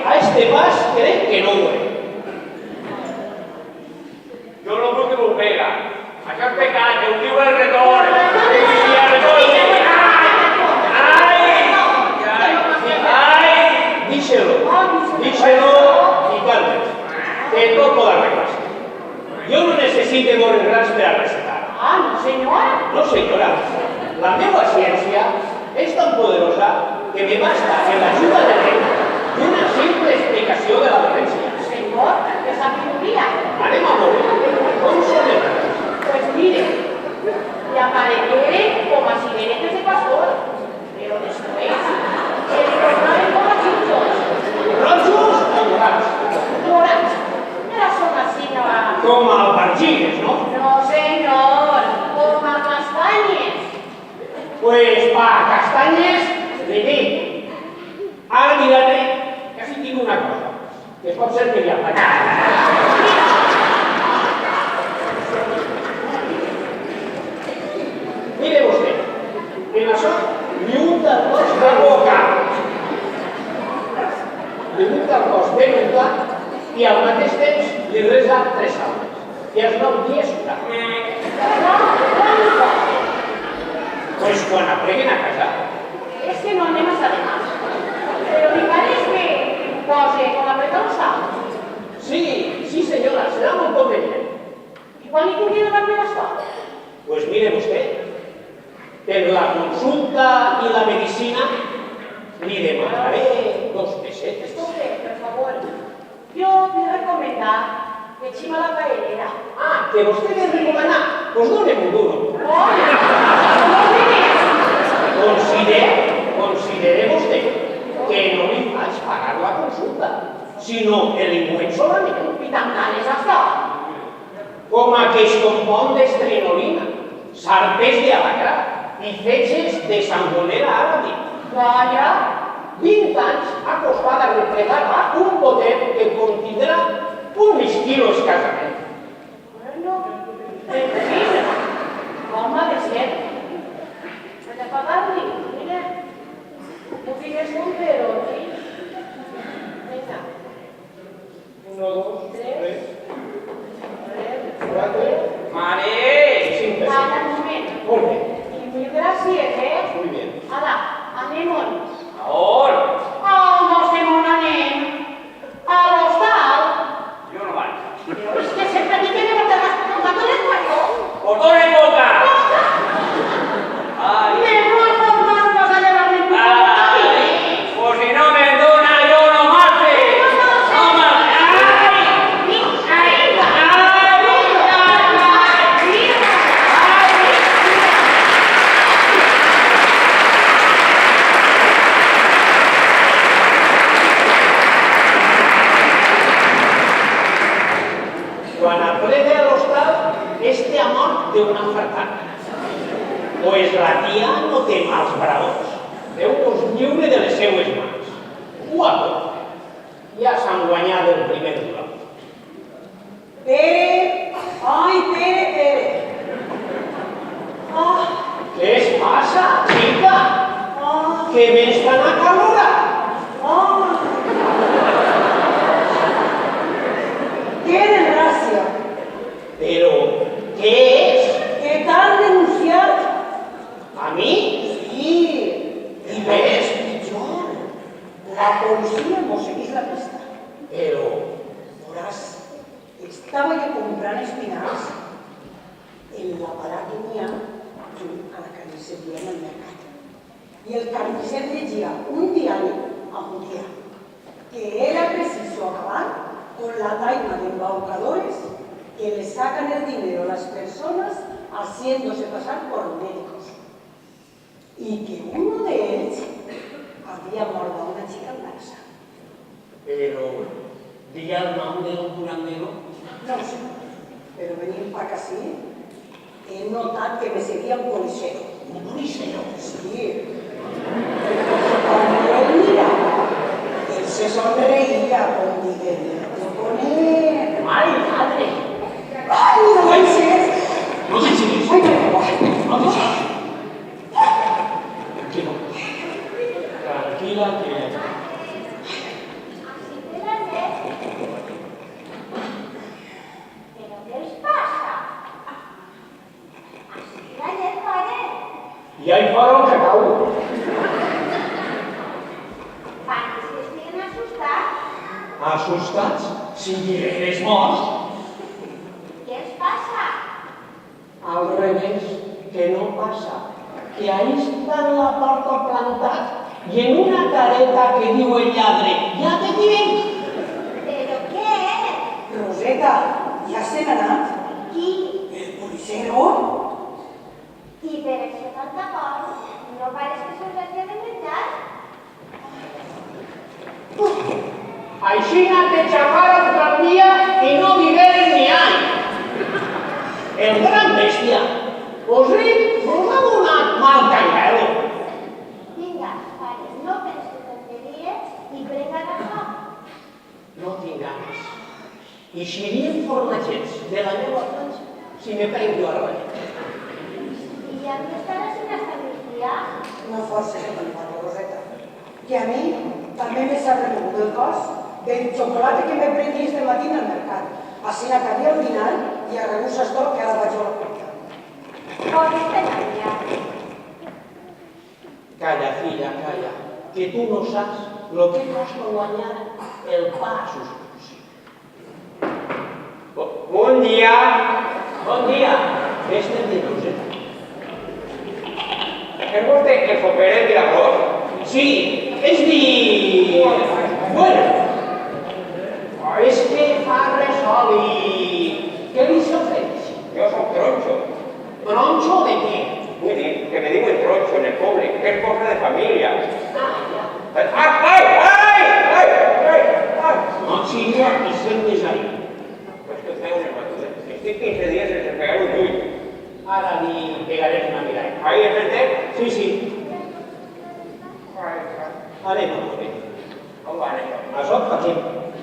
A este pas crec que no ho és. Jo no vull que m'ho pega. Això és pecat, que ho diu el retorn. I el retorn diu, ai! Díxelo i calmes, que tot pot arreglar-se. Jo no necessito morir grans per a recetar. Ah, no, senyora. No, senyora, la meva ciència és tan poderosa que me basta en l'ajuda de Déu d'una simple explicació de la dolència. Senyor, que sabiduría. Anem a veure com són les coses. Pues mire, le apareceré como a ciberetes de pastor, pero después se le cortaré como a chunchos. Rojos o morats? Morats. Era son así, no va. Com albergines, no? No, señor, como a castañes. Pues pa castanyes li dic. Ara miraré que si tinc una cosa, que pot ser que li apaga. Mire vostè, en això li unta el cos de boca. Li unta el cos ben untat i al mateix temps li resa 3 salves. I els 9 dies curat. Pues quan apleguen a casa. Es que no anem a además. Pero mi parece que pose con la precausa. Sí, senyora, serà molt convenient. ¿Y cuándo tendría que darme las cosas? Pues mire vostè, per la consulta i la medicina li demanaré 2 pesetes. Usted, por favor. Yo me recomendar que chima la paellera. Ah, que vostè li recomana? Pues donem un duro. Oye, no Considere vostè que no li faig pagar la consulta, sinó el lingüet solament. y tan cales hasta. Com a que es compon d'estrinolina, sarpes d'alacrà i fetges de sangonera àrabe. Vaya. 20 anys acostada a replegar un potet que contindrà un mig quilo escassament. Bueno, en fin, ¿cómo ha de ser? Puede pagarle, mire. No tienes un pero, ¿sí? Venga. 1, 2, 3, 4, Mare! 5 pesetes. Para un momento. Molt bé, Y mil gracias, ¿eh? muy bien. Hala, anem-on. On? No sé on anem. A l'hostal. Jo no vaig. Pero es que sempre aquí tenemos que las contadoras cuando. Botó de boca! Ai! Me voy con más vas a llevarme un poco. Pues si no me dona, yo no mate! No mate! Quan aplega a l'hostal, este amor té una fartana. Pues la tia no té mals braus. Déu-nos lliure de les seues mans. Guapo. Ja s'han guanyat el primer duel. Pere! Ai, Pere! Ah, Què es passa, xica? ah, Que ves tan acalorat? ah. ¡Qué desgracia! Però, què és? ¿Qué tal denunciar? A mi? Sí. I ves? Pitjor. La policía hemos seguido la pista. Però, Verás, estaba yo comprando espinacas en la paraguña a la carnicería en el mercado. Y el carnicero decía un diario a un día que era preciso acabar con la taima de embaucadores que le sacan el dinero a las personas haciéndose pasar por médicos. Y que uno de ellos había muerto a una chica embarazada. però, diga el nom del curandero. No sé, pero venir para acá sí. He notado que me seguía un policero. Un policero. Sí. Cuando él miraba, él se sonreía con mi dedo con él. Ai, madre! ¡Ay, no manches! No t'enxeguis. ¡Ay, no! No t'enxeguis. Tranquila. Tranquila, que Assustats? Si eres morts? Què ens passa? Al revés, que no passa. Que ahí està en la porta plantat i en una careta que diu el lladre, ja te direm. Però què? Roseta, ja se n'ha anat? Qui? El policero? I per això tanta por? No pareix que se'ls hagi de menjar? Aixina te xafaren tramvia i no digueren ni any. El gran bèstia, vos ha donat mal caigado. Vinga, pare, no pensis tonteries i prenga agafa. No tinc ganes. I xirien formatgets de la meva planxa si me prenc jo a la I ja em estaràs sin hasta migdia? No forces a pensar-lo, Roseta. Que a mi també me s'ha remogut el cos del xocolate que me prengui este matí al mercat. Així que havia al final i arrebusses tot que ara vaig a la porta. On està ja? Calla, filla, calla, que tu no saps lo que costa guanyar el pa a substitució. Bon dia. Bon dia, este de Roseta. És vostè el soperet de l'arròs? Sí, és dir... Bueno, és que fa resol i... Què li s'ofereix? Jo soc tronxo. Tronxo de què? Vull dir, que me diuen tronxo en el poble, que és cosa de família. Ah, ja. Ai! No xiria i se'n desari. Pues que feu unes batudes. Estic 15 dies sense pegar un ull. Ara li pegarem una mirada. Ahí és el temps? Sí, sí. Ai, Anem a veure. com va això? Això fa que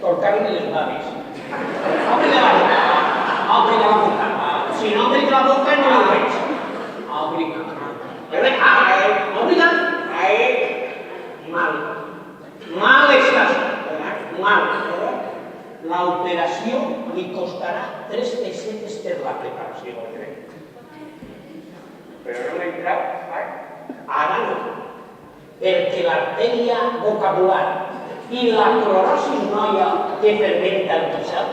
torcar-li les mavis. Obre la boca. Obre la boca. Si no obri la boca no ho veig. Obri la boca. Obre-la. Ahí. Mal. Mal estàs. Mal. L'operació li costarà 3 pessetes per la preparació. Però no m'he entrat. Ai. Ara no. Perquè l'artèria vocabular i la clorosis noia que fermenta el queixal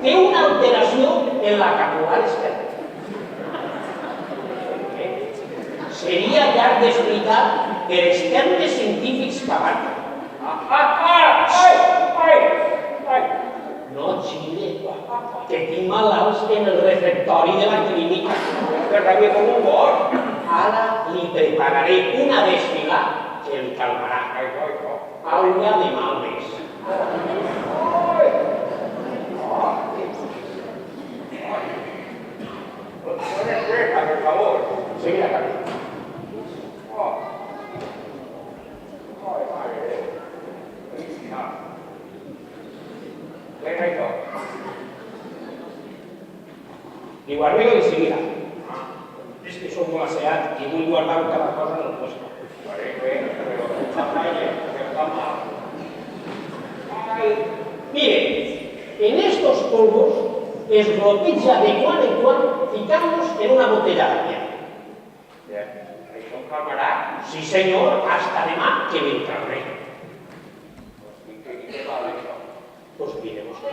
té una alteració en la capilar esquerra. Seria llarg d'explicar per els termes científics que abarca. Ai! No xile, que tinc malalts en el refectori de la clínica. Que rabia com un gos. Ara li prepararé una desfila que el calmarà. Aulla de mal més. Per favor. Segui la cabeza. Què és això? Li ho arreglo de seguida. És que som molt asseat i vull guardar cada cosa en el puesto. Però està mal. Mire, en estos polvos es roteja de quan en quan ficamos en una botella d'aigua. Això em calmarà? Sí, senyor, hasta demà que me trauré. I què val això? Pues mire vostè.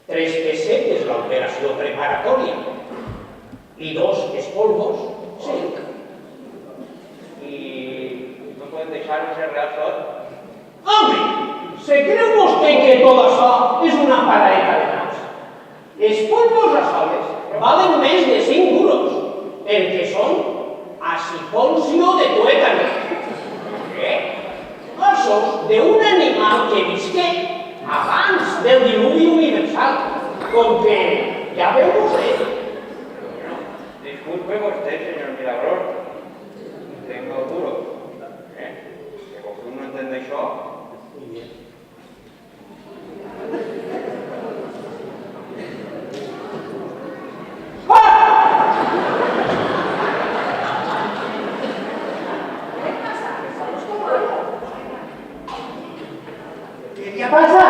3 pessetes la operació preparatòria i 2 espolvos, 5. I no podem deixar-nos el real sot? Hombre, ¿se creu vostè que tot això és una paradeta de naps? Els polvos a soles valen més de 5 duros, perquè són aciponcio de tuétano. Què? Ossos d'un animal que visqué abans del diluvi universal, com que ja veu vostè. Disculpe vostè, senyor Milagrós. Tengo duro. Que com que no entén d'això... ¿Qué pasa?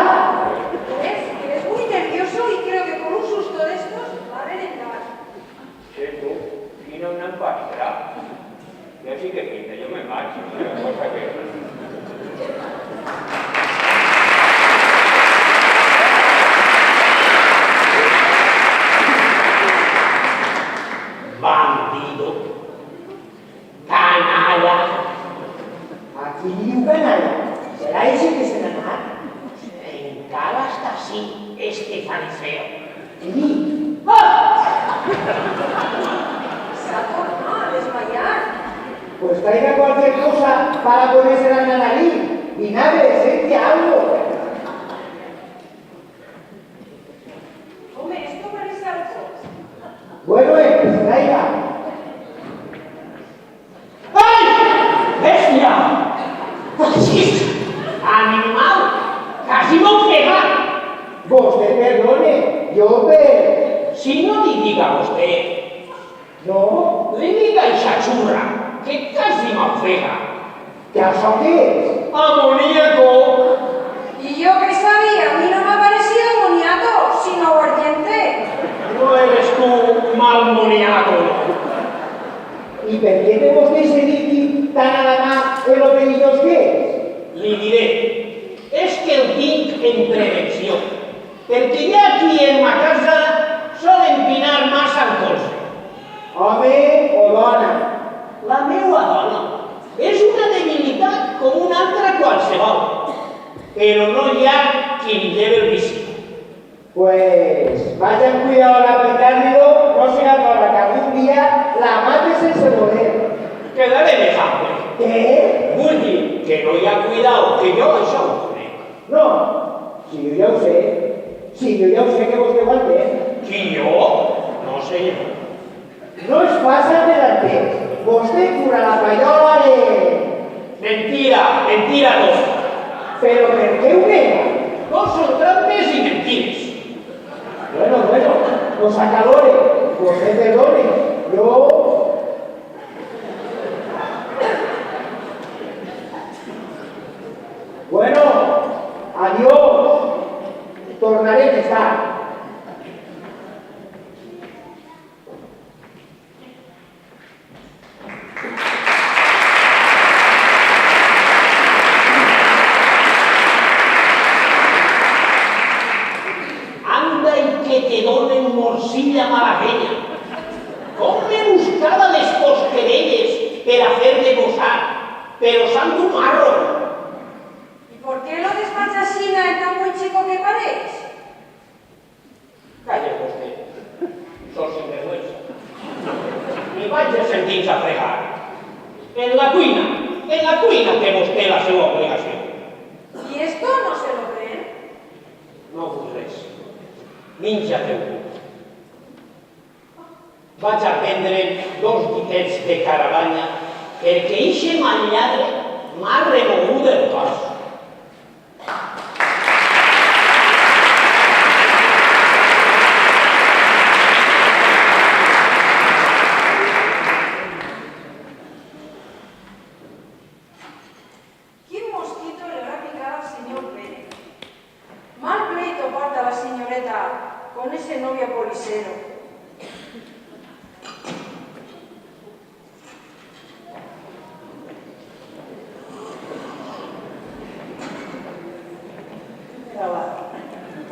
Eres muy nervioso y creo que con un susto de estos va a reventar. Sí, tu, quina una empastra. Ja sí que pinta, jo me vaig. Una cosa que... Será ese que se n'anà. Encara està així, este fariseo. I Se ha tornado a desmayar. pues traiga cualquier cosa para poderse andar ahí. Vinagre, aceite, algo. Hombre, esto parece algo. Bueno, que se traiga. Ai! Bèstia! Fascista! Animal! Quasi m'ofega! Vostè perdone, jo per... Si no li diga a vostè, No, li diga a eixa xurra, que quasi m'ofega. que això què és? Amoníaco! Y yo que sabía, a mí no me ha parecido amoníaco, sino aguardiente. No eres tú mal moniaco, no. I per què té vostè ese líquid tan a la mà en lo perillós que és? Li diré, és que el tinc en prevenció, perquè ja aquí en ma casa solen pinar massa al colze. Home o dona? La meua dona és una debilitat com una altra qualsevol, però no hi ha qui li lleve el vici. Pues vayan cuidado al aplicar-li-lo, no serà cosa que algun dia la mate sense voler. Quedaré d'exemple. Què? Vull dir que no hi ha cuidado, que jo això ho conec. No, si jo ja ho sé. Si jo ja ho sé que vostè ho entén. Qui jo? No senyor. No es passa de l'entès. Vostè cura la paiola de... Mentira, mentira tot. Però per què ho nega? No són trampes i mentires. Bueno, no s'acalore. Vostè perdone. Jo... Bueno, adiós. Tornaré més tard. Anda i que te donen morcilla malagueña. Com me buscava les cosquerelles per a fer-me gosar, però sant un marro. ¿Y por qué lo despacha China en tan buen chico que parece? Calla vostè, sos sinvergüenza. I vaig a sentir-se a fregar. En la cuina té vostè la seva obligació. ¿Y esto no se lo creen? No vull res. Menja-te-ho. Vaig a prendre 2 ditets de caravanya perquè eixe mal lladre m'ha remogut el cos. ¿Qué mosquito le habrá picado al señor Pérez? Mal pleito porta la señoreta con ese novio policero.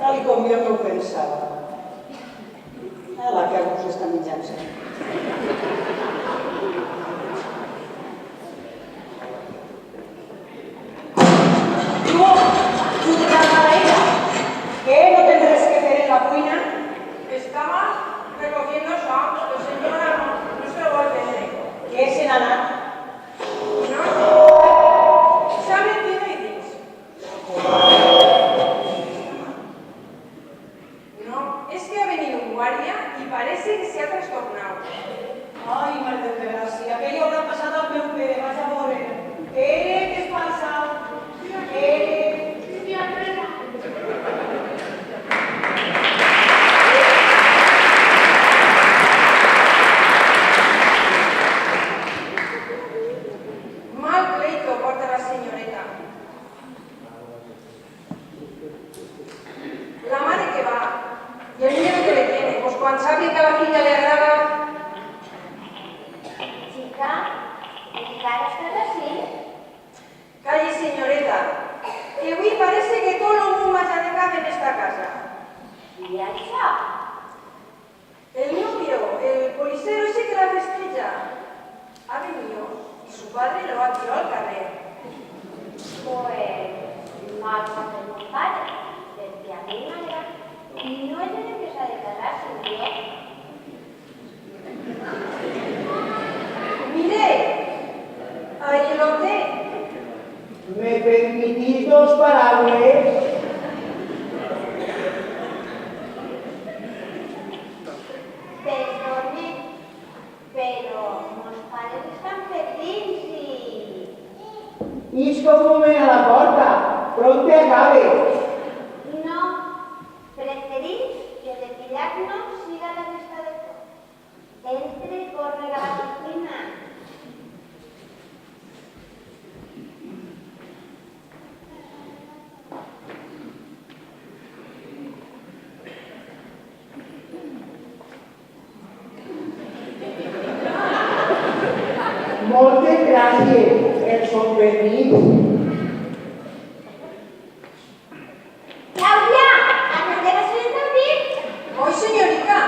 Tal com jo no ho pensava. La que us està mitjançant. No, la maleïda. Què? No tens res que fer en la cuina? Estaba recogiendo eso, pero señora no se lo va a tener. Què se n'ha anat? No, se ha metido y dice. No, es que ha venido un guardia y parece que se ha trastornado. Ai, mare de gràcia, què li haurà passat al meu pare? Vaig a veure. Què es passa? Mal pleito porta la señoreta. La madre que va y el miedo que le tiene, pues cuando sabe que a la filla le agrada. Chica, encara estàs així? Calle señoreta, que hoy parece que todo lo mundo ya de cabe en esta casa. I això? El novio, el policero ese que la festeja, ha venido y su padre lo ha tirado al carrer. Pues mal paper mon pare, perquè a mi m'agrada. No és el que s'ha de casar, senyor. Mire, ahí lo ve. ¿Me permitís dos palabras? Perdone, però mos pares estan perdents i... Ix com un moment a la porta, pronto acabe. No, preferís que de pillar-nos siga la resta de tot. Entre, corre a la cocina. Moltes gràcies, els son permís. Clàudia, atenderàs el sentit? Hoy, señorita.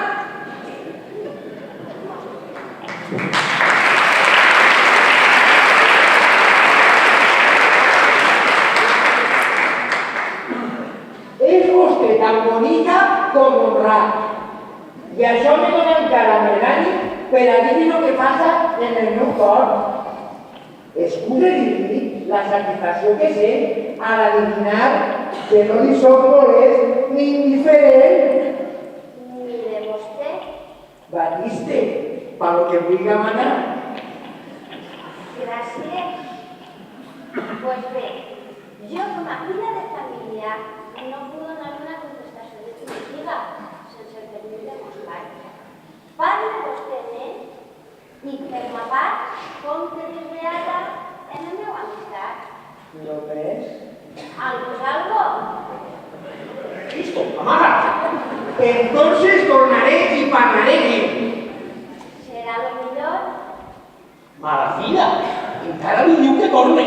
És vostè tan bonica com honrat. I això me dona encara més ànim per a dir el que passa en el meu cor. Excuse dir-li la satisfacció que sé a l'adivinar que no li soc molest ni indiferent. Ni de vostè. Batiste, pa lo que vull manar. Gràcies. Pues bé, jo com a filla de família no puc donar una contestació definitiva sense el permís de mos pares. Parle vostè nen i per ma part compte desleada en la meva amistat. Només? Algo és algo. Listo, amaga! Entonces tornaré y parlaré de él. Serà lo millor. Mala filla, encara li diu que torne.